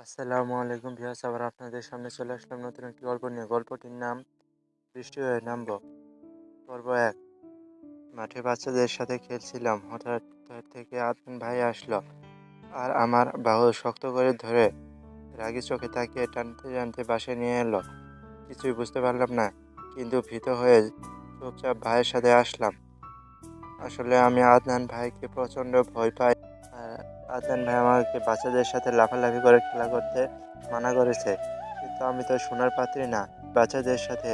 আসসালামু আলাইকুম ভিউয়ার্স, আবার আপনাদের সামনে চলে আসলাম নতুন একটি গল্প নিয়ে। গল্পটির নাম বৃষ্টি হয়ে নামব। পর্ব ১। মাঠে বাচ্চাদের সাথে খেলছিলাম, হঠাৎ থেকে আদনান ভাই আসলো আর আমার বাহু শক্ত করে ধরে রাগী চোখে তাকিয়ে টানতে টানতে বাসায় নিয়ে এলো। কিছুই বুঝতে পারলাম না, কিন্তু ভীত হয়ে চুপচাপ ভাইয়ের সাথে আসলাম। আসলে আমি আদনান ভাইকে প্রচণ্ড ভয় পাই। আর আদনান ভাই আমাকে বাচ্চাদের সাথে লাফালাফি করে খেলা করতে মানা করেছে, কিন্তু আমি তো সোনার পাত্রী না। বাচ্চাদের সাথে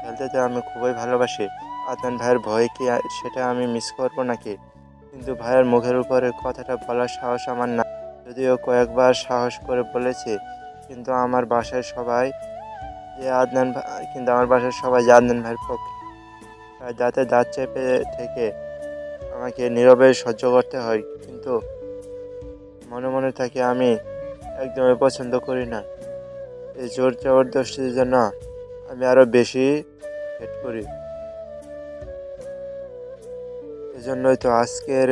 খেলতে তো আমি খুবই ভালোবাসি। আদনান ভাইয়ের ভয় কি সেটা আমি মিস করবো নাকি? কিন্তু ভাইয়ের মুখের উপরে কথাটা বলার সাহস আমার না। যদিও কয়েকবার সাহস করে বলেছি, কিন্তু আমার বাসায় সবাই কিন্তু আমার বাসার সবাই যে আদনান ভাইয়ের পক্ষে। তাই দাঁতে দাঁত চেপে থেকে আমাকে নীরবে সহ্য করতে হয়, কিন্তু মনে মনে থাকি আমি একদমই পছন্দ করি না। এই জোর জবরদস্তির জন্য আমি আরো বেশি হেট করি। এজন্যই তো আজকের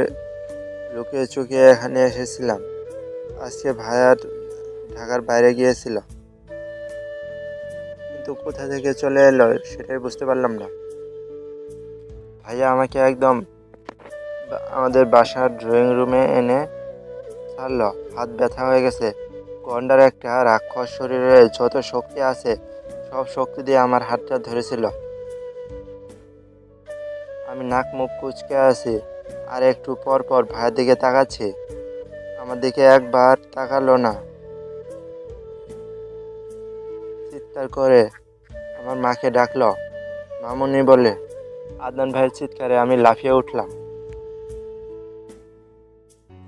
লুকিয়ে চুকিয়ে এখানে এসেছিলাম। আজকে ভাইয়ার ঢাকার বাইরে গিয়েছিল, কিন্তু কোথা থেকে চলে এলো সেটাই বুঝতে পারলাম না। ভাইয়া আমাকে একদম আমাদের বাসার ড্রয়িং রুমে এনে ছাড়লো। হাত ব্যথা হয়ে গেছে। গন্ডার একটা রাক্ষস শরীরে যত শক্তি আছে সব শক্তি দিয়ে আমার হাতটা ধরেছিল। আমি নাক মুখ কুঁচকে আছি, আর একটু পর পর ভাইয়ের দিকে তাকাচ্ছি। আমার দিকে একবার তাকালো না। চিৎকার করে আমার মাকে ডাকলো, মামুনি বলে। আদনান ভাইয়ের চিৎকারে আমি লাফিয়ে উঠলাম।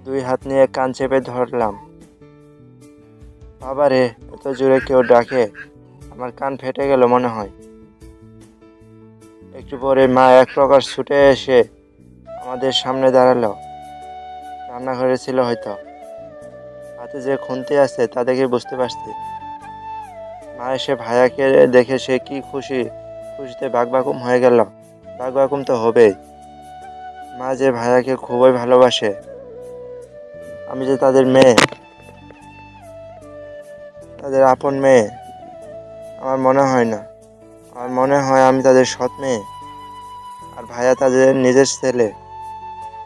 দুই হাত নিয়ে কান চেপে ধরলাম। বাবা রে, এত জোরে কেউ ডাকে! আমার কান ফেটে গেল মনে হয়। একটু পরে মা এক প্রকার ছুটে এসে আমাদের সামনে দাঁড়ালো। রান্নাঘরে ছিল হয়তো। হাতে যে খুন্তি আছে তা দেখে বুঝতে পারছি। মা এসে ভাইয়াকে দেখে সে কি খুশি, খুশিতে বাকবাকুম হয়ে গেল। বাকবাকুম তো হবেই। মা যে ভাইয়াকে খুবই ভালোবাসে। আমি যে তাদের মেয়ে, তাদের আপন মেয়ে। আমার মনে হয় না। আমার মনে হয় আমি তাদের সৎ মেয়ে, আর ভাইয়া তাদের নিজের ছেলে।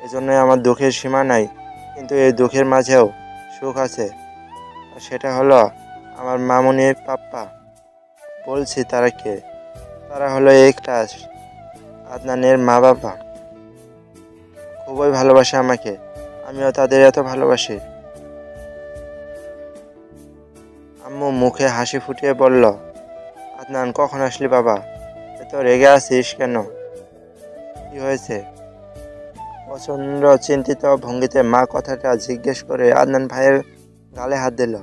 এজন্যই আমার দুঃখের সীমা নাই। কিন্তু এই দুঃখের মাঝেও সুখ আছে, আর সেটা হলো আমার মামুনির পাপ্পা। বলছি তারা কে? তারা হলো এই ক্লাস আদনানের মা বাবা। খুবই ভালোবাসে আমাকে, আমিও তাদের এত ভালোবাসি। আম্মু মুখে হাসি ফুটিয়ে বলল, আদনান কখন আসলি বাবা? এত রেগে আছিস কেন? কি হয়েছে? প্রচণ্ড চিন্তিত ভঙ্গিতে মা কথাটা জিজ্ঞেস করে আদনান ভাইয়ের গালে হাত দিল।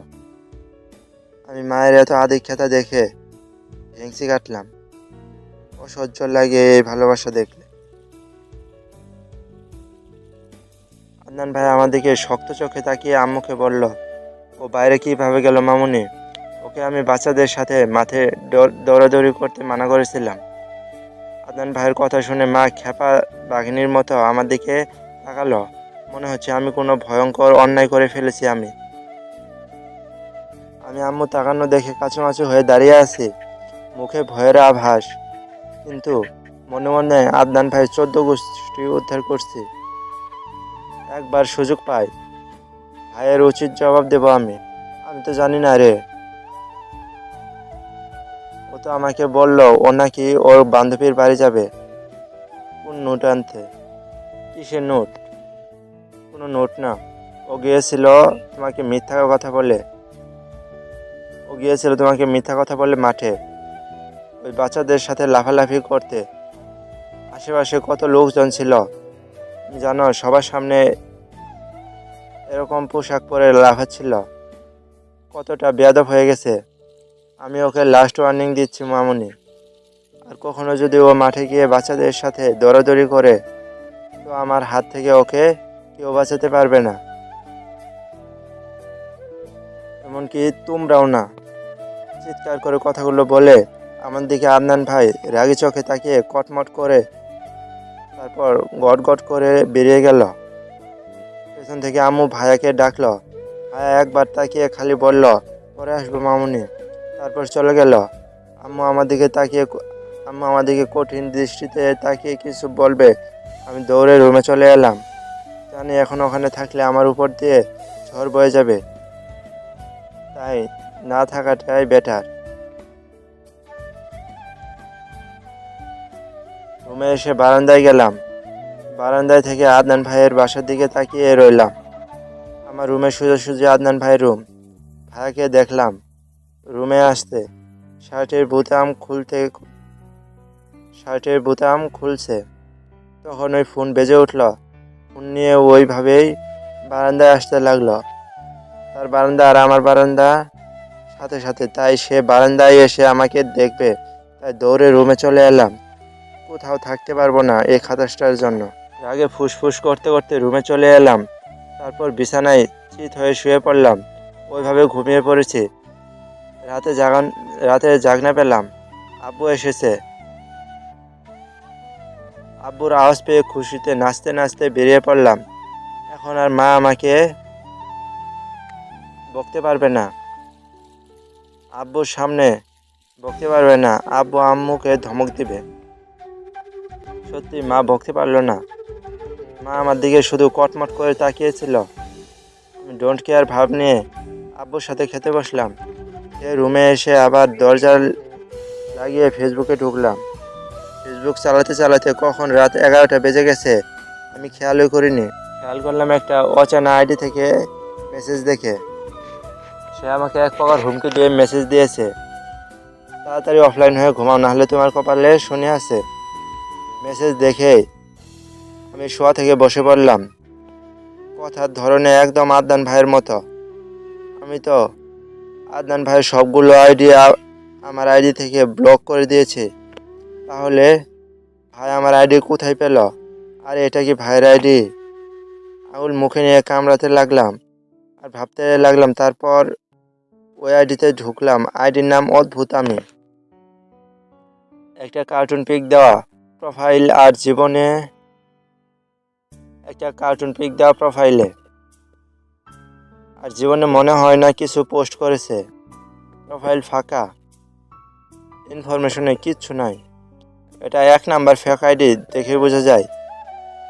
আমি মায়ের এত আদিক্ষেতা দেখে ভেংচি কাটলাম। অসহ্য লাগে এই ভালোবাসা দেখলে। আদনান ভাই আমার দিকে শক্ত চোখে তাকিয়ে আম্মুকে বলল, ও বাইরে কিভাবে গেল মামুনি? ওকে আমি বাচ্চাদের সাথে মাঠে দৌড়াদৌড়ি করতে মানা করেছিলাম। আদনান ভাইয়ের কথা শুনে মা খেপা বাঘিনীর মতো আমার দিকে তাকালো। মনে হচ্ছে আমি কোনো ভয়ঙ্কর অন্যায় করে ফেলেছি। আমি আম্মু তাকানো দেখে কাঁচুমাচু হয়ে দাঁড়িয়ে আছি, মুখে ভয়ের আভাস, কিন্তু মনে মনে আদনান ভাই 14 গোষ্ঠী উদ্ধার করছি। একবার সুযোগ পাই, ভাইয়ের উচিত জবাব দেব আমি। আমি তো জানি না রে। ও তো আমাকে বলল ও নাকি ওর বান্ধবীর বাড়ি যাবে। কোন নোট আনতে? কিসের নোট? কোনো নোট না। ও গিয়েছিল তোমাকে মিথ্যা কথা বলে। ও গিয়েছিল তোমাকে মিথ্যা কথা বলে মাঠে ওই বাচ্চাদের সাথে লাফালাফি করতে। আশেপাশে কত লোকজন ছিল, তুমি জানো? সবার সামনে এরকম পোশাক পরে লাফাচ্ছিল। কতটা বেয়াদব হয়ে গেছে। আমি ওকে লাস্ট ওয়ার্নিং দিচ্ছি মামুনি। আর কখনো যদি ও মাঠে গিয়ে বাচ্চাদের সাথে দৌড়াদৌড়ি করে, তো আমার হাত থেকে ওকে কেউ বাঁচাতে পারবে না, এমনকি তোমরাও না। চিৎকার করে কথাগুলো বলে আমার দিকে আদনান ভাই রাগী চোখে তাকিয়ে কটমট করে তারপর গট গট করে বেরিয়ে গেল। পেছন থেকে আম্মু ভাইয়াকে ডাকলো, ভাইয়া একবার তাকিয়ে খালি বলল, পরে আসবো মামুনি। তারপর চলে গেল। আম্মু আমার দিকে তাকিয়ে আম্মু আমার দিকে কঠিন দৃষ্টিতে তাকিয়ে কিছু বলবে, আমি দৌড়ে রুমে চলে এলাম। জানি এখন ওখানে থাকলে আমার উপর দিয়ে ঝড় বয়ে যাবে, তাই না থাকাটাই বেটার। রুমে এসে বারান্দায় গেলাম। বারান্দায় থেকে আদনান ভাইয়ের বাসার দিকে তাকিয়ে রইলাম। আমার রুমে সোজাসুজি আদনান ভাইয়ের রুম। ভাইয়াকে দেখলাম রুমে আসতে। শার্টের বোতাম খুলছে। তখন ওই ফোন বেজে উঠল। ফোন নিয়ে ওইভাবেই বারান্দায় আসতে লাগলো। তার বারান্দা আর আমার বারান্দা সাথে সাথে, তাই সে বারান্দায় এসে আমাকে দেখবে, তাই দৌড়ে রুমে চলে এলাম। কোথাও থাকতে পারবো না এই খাতাসটার জন্য। রাগে ফুসফুস করতে করতে রুমে চলে এলাম। তারপর বিছানায় চিত হয়ে শুয়ে পড়লাম। ওইভাবে ঘুমিয়ে পড়েছি। রাতে জাগনা পেলাম। আব্বু এসেছে। আব্বুর আওয়াজ পেয়ে খুশিতে নাচতে নাচতে বেরিয়ে পড়লাম। এখন আর মা আমাকে বকতে পারবে না। আব্বুর সামনে বকতে পারবে না। আব্বু আম্মুকে ধমক দিবে। সত্যি মা বকতে পারলো না। মা আমার দিকে শুধু কটমট করে তাকিয়েছিল। আমি ডোন্ট কেয়ার ভাব নিয়ে আব্বুর সাথে খেতে বসলাম। সে রুমে এসে আবার দরজা লাগিয়ে ফেসবুকে ঢুকলাম। ফেসবুক চালাতে চালাতে কখন রাত 11টা বেজে গেছে আমি খেয়ালই করিনি। খেয়াল করলাম একটা অচেনা আইডি থেকে মেসেজ দেখে। সে আমাকে এক প্রকার হুমকি দিয়ে মেসেজ দিয়েছে, তাড়াতাড়ি অফলাইন হয়ে ঘুমাও, নাহলে তোমার কপালে শনি আছে। মেসেজ দেখে আমি শোয়া থেকে বসে পড়লাম। কথার ধরনে একদম আদনান ভাইয়ের মতো। আমি তো আদনান ভাইয়ের সবগুলো আইডি আমার আইডি থেকে ব্লক করে দিয়েছি। তাহলে ভাই আমার আইডি কোথায় পেল? আর এটা কি ভাইয়ের আইডি? আঙুল মুখে নিয়ে কামড়াতে লাগলাম আর ভাবতে লাগলাম। তারপর ওই আইডিতে ঢুকলাম। আইডির নাম অদ্ভুত আমি। একটা কার্টুন পিক দেওয়া প্রোফাইল আর জীবনে আর জীবনে মনে হয় না কিছু পোস্ট করেছে। প্রোফাইল ফাঁকা, ইনফরমেশনে কিচ্ছু নাই। এটা 1 নাম্বার ফেক আইডি, দেখে বোঝা যায়।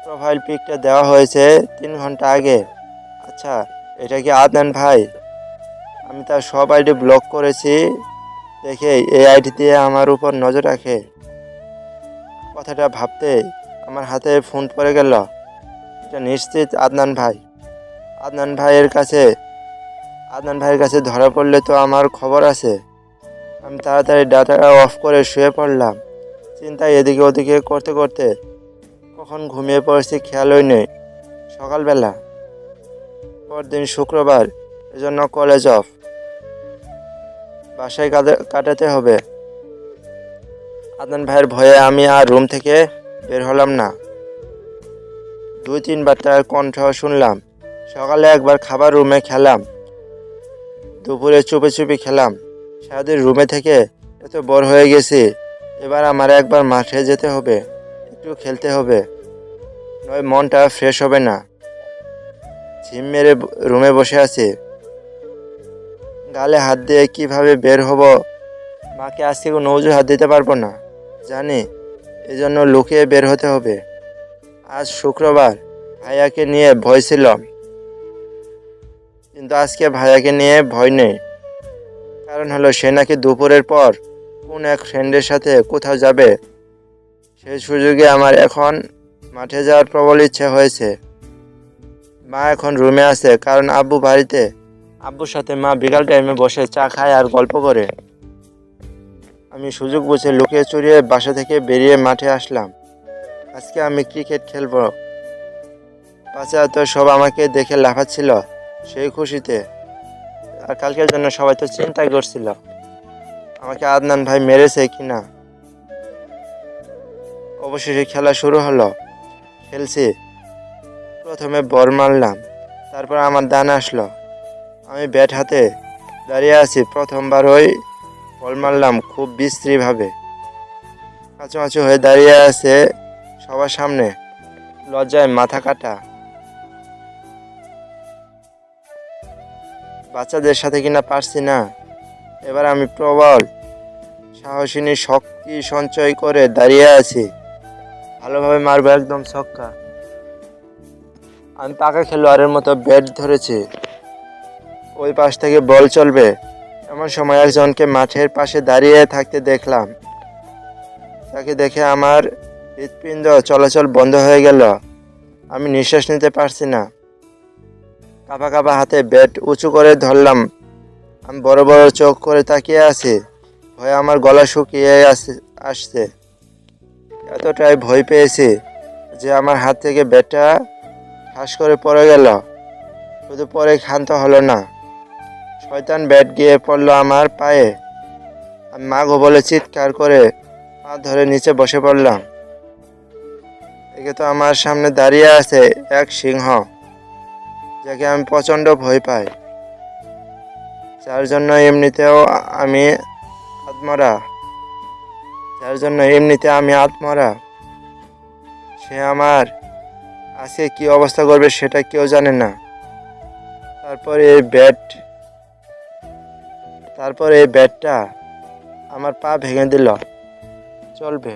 প্রোফাইল পিকটা দেওয়া হয়েছে 3 ঘন্টা আগে। আচ্ছা, এটা কি আদনান ভাই? আমি তার সব আইডি ব্লক করেছি দেখে এই আইডি দিয়ে আমার উপর নজর রাখে। কথাটা ভাবতে আমার হাতে ফোন পড়ে গেল। এটা নিশ্চিত আদনান ভাই। আদনান ভাইয়ের কাছে ধরা পড়লে তো আমার খবর আছে। আমি তাড়াতাড়ি ডাটা অফ করে শুয়ে পড়লাম। চিন্তায় এদিকে ওদিকে করতে করতে কখন ঘুমিয়ে পড়েছি খেয়ালই নেই। সকালবেলা, পরদিন শুক্রবার, এজন্য কলেজ অফ। বাসায় কাটাতে হবে। আদনান ভাইয়ের ভয়ে আমি আর রুম থেকে বের হলাম না। 2-3 বার তার কণ্ঠ শুনলাম। সকালে একবার খাবার রুমে খেলাম, দুপুরে চুপি চুপি খেলাম। সারাদিন রুমে থেকে এত বোর হয়ে গেছি। এবার আমার একবার মাঠে যেতে হবে, একটু খেলতে হবে, নয় মনটা ফ্রেশ হবে না। ঝিম মেরে রুমে বসে আছি। গালে হাত দিয়ে কিভাবে বের হব? মাকে আজকে কোনো অজুহাত দিতে পারবো না, জানি। এজন্য লুকিয়ে বের হতে হবে। আজ শুক্রবার, ভাইয়াকে নিয়ে ভয় ছিল, কিন্তু আজকে ভাইয়াকে নিয়ে ভয় নেই। কারণ হলো সে নাকি দুপুরের পর কোন এক ফ্রেন্ডের সাথে কোথাও যাবে। সেই সুযোগে আমার এখন মাঠে যাওয়ার প্রবল ইচ্ছে হয়েছে। মা এখন রুমে আছে, কারণ আব্বু বাড়িতে। আব্বুর সাথে মা বিকাল টাইমে বসে চা খায় আর গল্প করে। আমি সুযোগ বুঝে লুকিয়ে চুরিয়ে বাসা থেকে বেরিয়ে মাঠে আসলাম। আজকে আমি ক্রিকেট খেলবো। বাচ্চারা তো সব আমাকে দেখে লাফাচ্ছিল সেই খুশিতে। আর কালকের জন্য সবাই তো চিন্তাই করছিল আমাকে আদনান ভাই মেরেছে কিনা। অবশেষে খেলা শুরু হলো। খেলছি। প্রথমে বল মারলাম, তারপর আমার দান আসলো। আমি ব্যাট হাতে দাঁড়িয়ে আছি। প্রথমবার ওই বল মারলাম খুব বিশ্রীভাবে। কাঁচুমাচু হয়ে দাঁড়িয়ে আছে সবার সামনে, লজ্জায় মাথা কাটা। বাচ্চাদের সাথে কিনা পারছি না, এবার আমি প্রবল সাহসিনী শক্তি সঞ্চয় করে দাঁড়িয়ে আছি। ভালোভাবে মারবো, একদম ছক্কা। আমি পাকা খেলোয়াড়ের মতো ব্যাট ধরেছি, ওই পাশ থেকে বল চলবে। এমন সময় একজনকে মাঠের পাশে দাঁড়িয়ে থাকতে দেখলাম। তাকে দেখে আমার হৃৎপিণ্ড চলাচল বন্ধ হয়ে গেল। আমি নিঃশ্বাস নিতে পারছি না। কাঁপা কাঁপা হাতে ব্যাট উঁচু করে ধরলাম। আমি বড় বড় চোখ করে তাকিয়ে আছি। ভয়ে আমার গলা শুকিয়ে আসছে। এতটাই ভয় পেয়েছি যে আমার হাত থেকে ব্যাটটা ঠাস করে পড়ে গেল। শুধু পরে ক্ষান্ত হলো না, শয়তান ব্যাট গিয়ে পড়লো আমার পায়ে। আমি মা গো বলে চিৎকার করে পা ধরে নিচে বসে পড়লাম। একে তো আমার সামনে দাঁড়িয়ে আছে এক সিংহ, যাকে আমি প্রচণ্ড ভয় পাই, যার জন্য আত্মরা আমি আত্মরা। সে আমার আজকে কি অবস্থা করবে সেটা কেউ জানে না। তারপরে এই ব্যাটটা আমার পা ভেঙে দিল। চলবে।